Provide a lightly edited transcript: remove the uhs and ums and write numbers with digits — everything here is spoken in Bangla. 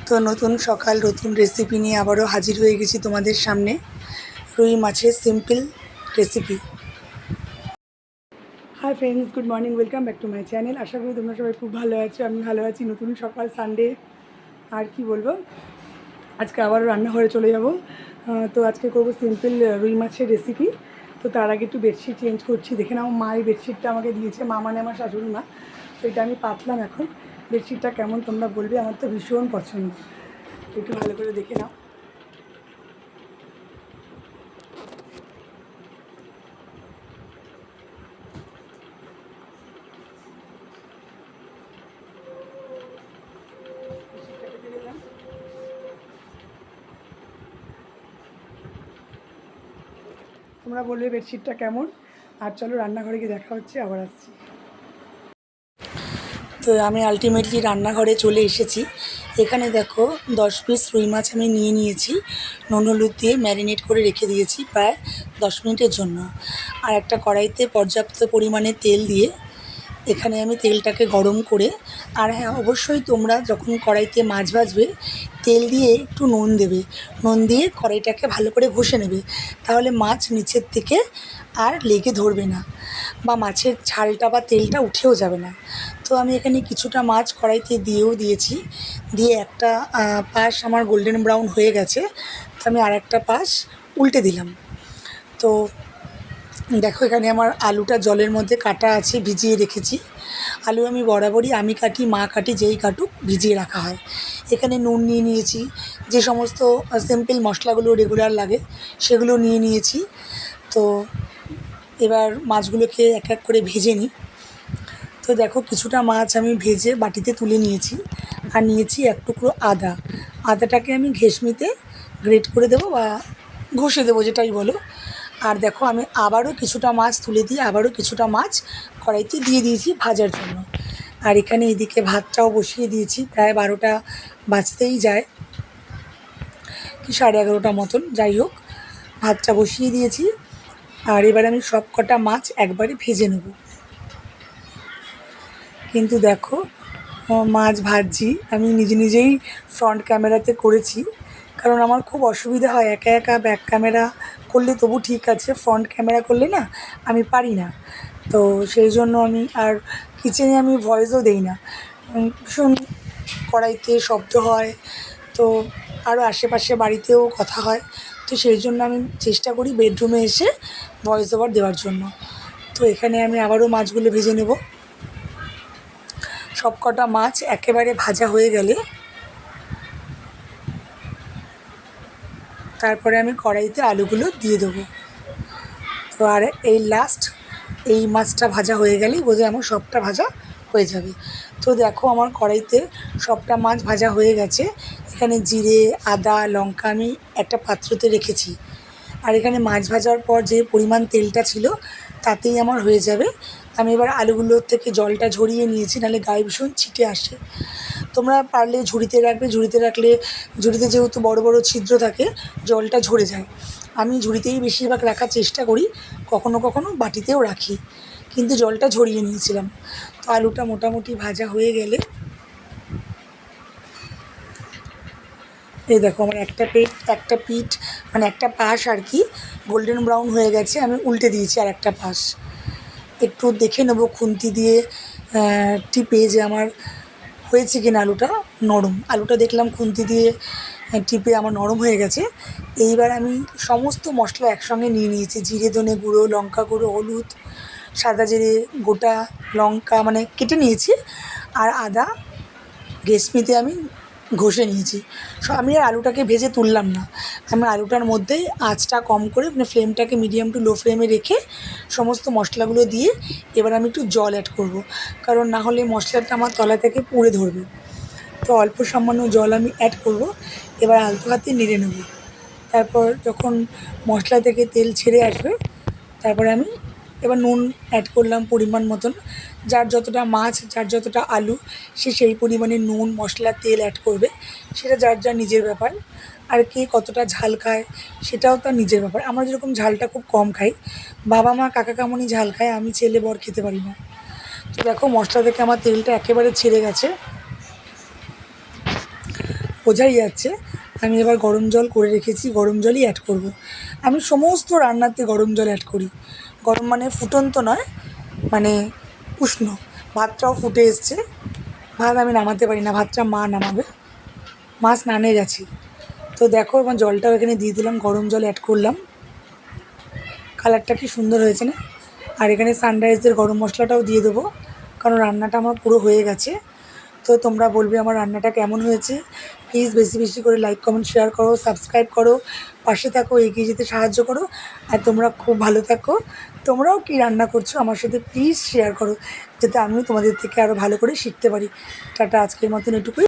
তো নতুন সকাল নতুন রেসিপি নিয়ে আবারও হাজির হয়ে গেছি তোমাদের সামনে। রুই মাছের simple recipe. Hi friends, good morning, welcome back to my channel. আশা করি তোমরা সবাই খুব ভালো আছো, আমি ভালো আছি। নতুন সকাল, সানডে, আর কি বলবো, আজকে আবারও রান্নাঘরে চলে যাব। তো আজকে করবো সিম্পল রুই মাছের রেসিপি। তো তার আগে একটু বেডশিট চেঞ্জ করছি। দেখে নাও, মা এই বেডশিটটা আমাকে দিয়েছে, মা মানে আমার শাশুড়ি মা। তো এটা আমি পাতলাম এখন। বেডশিটটা কেমন তোমরা বলবে, আমার তো ভীষণ পছন্দ। একটু ভালো করে দেখে নাও। তোমরা বলবে বেডশিটটা কেমন। আর চলো রান্নাঘরে গিয়ে দেখা হচ্ছে, আবার আসছি। তো আমি আলটিমেটলি রান্নাঘরে চলে এসেছি। এখানে দেখো 10 পিস রুই মাছ আমি নিয়ে নিয়েছি, নুন হলুদ দিয়ে ম্যারিনেট করে রেখে দিয়েছি প্রায় 10 মিনিটের জন্য। আর একটা কড়াইতে পর্যাপ্ত পরিমাণে তেল দিয়ে এখানে আমি তেলটাকে গরম করে, আর হ্যাঁ, অবশ্যই তোমরা যখন কড়াইতে মাছ ভাজবে তেল দিয়ে একটু নুন দেবে। নুন দিয়ে কড়াইটাকে ভালো করে ঘষে নেবে, তাহলে মাছ নিচের থেকে আর লেগে ধরবে না, বা মাছের ঝালটা বা তেলটা উঠেও যাবে না। তো আমি এখানে কিছুটা মাছ কড়াইতে দিয়েও দিয়েছি, দিয়ে একটা পাশ আমার গোল্ডেন ব্রাউন হয়ে গেছে, তো আমি আর একটা পাশ উল্টে দিলাম। তো দেখো, এখানে আমার আলুটা জলের মধ্যে কাটা আছে, ভিজিয়ে রেখেছি। আলু আমি বরাবরই আমি কাটি, মা কাটি, যেই কাটুক ভিজিয়ে রাখা হয়। এখানে নুন নিয়ে নিয়েছি, যে সমস্ত সিম্পল মশলাগুলো রেগুলার লাগে সেগুলো নিয়ে নিয়েছি। তো এবার মাছগুলোকে এক এক করে ভেজে নিই। তো দেখো, কিছুটা মাছ আমি ভেজে বাটিতে তুলে নিয়েছি, আর নিয়েছি এক টুকরো আদা। আদাটাকে আমি ঘেঁষমিতে গ্রেট করে দেবো বা ঘষে দেবো, যেটাই বলো। আর দেখো, আমি আবারও কিছুটা মাছ তুলে দিয়ে আবারও কিছুটা মাছ কড়াইতে দিয়ে দিয়েছি ভাজার জন্য। আর এখানে এদিকে ভাতটাও বসিয়ে দিয়েছি, প্রায় 12টা বাজতেই যায়, কি 11:30 মতন, যাই হোক, ভাতটা বসিয়ে দিয়েছি। আর এবার আমি সব কটা মাছ একবারে ভেজে নেব। কিন্তু দেখো, মাছ ভাজছি আমি নিজেই ফ্রন্ট ক্যামেরাতে করেছি, কারণ আমার খুব অসুবিধা হয়। একা একা ব্যাক ক্যামেরা করলে তবু ঠিক আছে, ফ্রন্ট ক্যামেরা করলে না আমি পারি না। তো সেই জন্য আমি আর কিচেনে আমি ভয়েসও দেই না। ভীষণ কড়াইতে শব্দ হয়, তো আরও আশেপাশে বাড়িতেও কথা হয়। তো সেই জন্য আমি চেষ্টা করি বেডরুমে এসে ভয়েস ওভার দেওয়ার জন্য। তো এখানে আমি আবারও মাছগুলো ভেজে নেব। সব কটা মাছ একেবারে ভাজা হয়ে গেলে তারপরে আমি কড়াইতে আলুগুলো দিয়ে দেবো। তো আর এই লাস্ট এই মাছটা ভাজা হয়ে গেলেই বোধহয় আমার সবটা ভাজা হয়ে যাবে। তো দেখো, আমার কড়াইতে সবটা মাছ ভাজা হয়ে গেছে। এখানে জিরে, আদা, লঙ্কা আমি একটা পাত্রতে রেখেছি। আর এখানে মাছ ভাজার পর যে পরিমাণ তেলটা ছিল তাতেই আমার হয়ে যাবে। আমি এবার আলুগুলোর থেকে জলটা ঝরিয়ে নিয়েছি, নাহলে গায়ে ভীষণ ছিটে আসে। তোমরা পারলে ঝুড়িতে রাখবে, ঝুড়িতে রাখলে, ঝুড়িতে যেহেতু বড় বড় ছিদ্র থাকে, জলটা ঝরে যায়। আমি ঝুড়িতেই বেশিরভাগ রাখার চেষ্টা করি, কখনো কখনো বাটিতেও রাখি, কিন্তু জলটা ঝরিয়ে নিয়েছিলাম। তো আলুটা মোটামুটি ভাজা হয়ে গেলে, এই দেখো, আমার একটা পিঠ মানে একটা পাশ আর কি গোল্ডেন ব্রাউন হয়ে গেছে। আমি উল্টে দিয়েছি আর একটা পাশ। একটু দেখে নেবো খুন্তি দিয়ে টিপে যে আমার হয়েছে কিনা আলুটা নরম। আলুটা দেখলাম খুন্তি দিয়ে টিপে আমার নরম হয়ে গেছে। এইবার আমি সমস্ত মশলা একসঙ্গে নিয়ে নিয়েছি, জিরে, ধনে গুঁড়ো, লঙ্কা গুঁড়ো, হলুদ, সাদা জিরে, গোটা লঙ্কা মানে কেটে নিয়েছি, আর আদা ঘেঁষমিতে আমি ঘষে নিয়েছি। আমি আর আলুটাকে ভেজে তুললাম না, আমি আলুটার মধ্যেই আঁচটা কম করে, মানে ফ্লেমটাকে মিডিয়াম টু লো ফ্লেমে রেখে সমস্ত মশলাগুলো দিয়ে এবার আমি একটু জল অ্যাড করব, কারণ না হলে মশলাটা আমার তলা থেকে পুড়ে ধরবে। তো অল্প সামান্য জল আমি অ্যাড করব। এবার আলতো হাতে নেড়ে নেব। তারপর যখন মশলা থেকে তেল ছেড়ে আসবে, তারপরে আমি এবার নুন অ্যাড করলাম পরিমাণ মতন। যার যতটা মাছ, যার যতটা আলু, সে সেই পরিমাণে নুন, মশলা, তেল অ্যাড করবে। সেটা যার যার নিজের ব্যাপার। আর কে কতটা ঝাল খায় সেটাও তার নিজের ব্যাপার। আমরা যেরকম ঝালটা খুব কম খাই, বাবা মা কাকা কামুনি ঝাল খায়, আমি ছেলে বর খেতে পারি না। তো দেখো, মশলা থেকে আমার তেলটা একেবারে ছেড়ে গেছে। বোঝাই যাচ্ছে। আমি এবার গরম জল করে রেখেছি, গরম জলই অ্যাড করব। আমি সমস্ত রান্নাতে গরম জল অ্যাড করি। গরম মানে ফুটন্ত নয়, মানে উষ্ণ। ভাতটাও ফুটে এসছে, ভাত আমি নামাতে পারি না, ভাতটা মা নামাবে, মা স্নানে গেছে। তো দেখো আমার জলটাও এখানে দিয়ে দিলাম, গরম জল অ্যাড করলাম। কালারটা কি সুন্দর হয়েছে না? আর এখানে সানরাইজের গরম মশলাটাও দিয়ে দেবো, কারণ রান্নাটা আমার পুরো হয়ে গেছে। তো তোমরা বলবে আমার রান্নাটা কেমন হয়েছে। প্লিজ বেশি বেশি করে লাইক কমেন্ট শেয়ার করো, সাবস্ক্রাইব করো, পাশে থাকো, এগিয়ে যেতে সাহায্য করো। আর তোমরা খুব ভালো থাকো। তোমরাও কী রান্না করছো আমার সাথে প্লিজ শেয়ার করো, যাতে আমিও তোমাদের থেকে আরও ভালো করে শিখতে পারি। টাটা, আজকের মতন এটুকুই।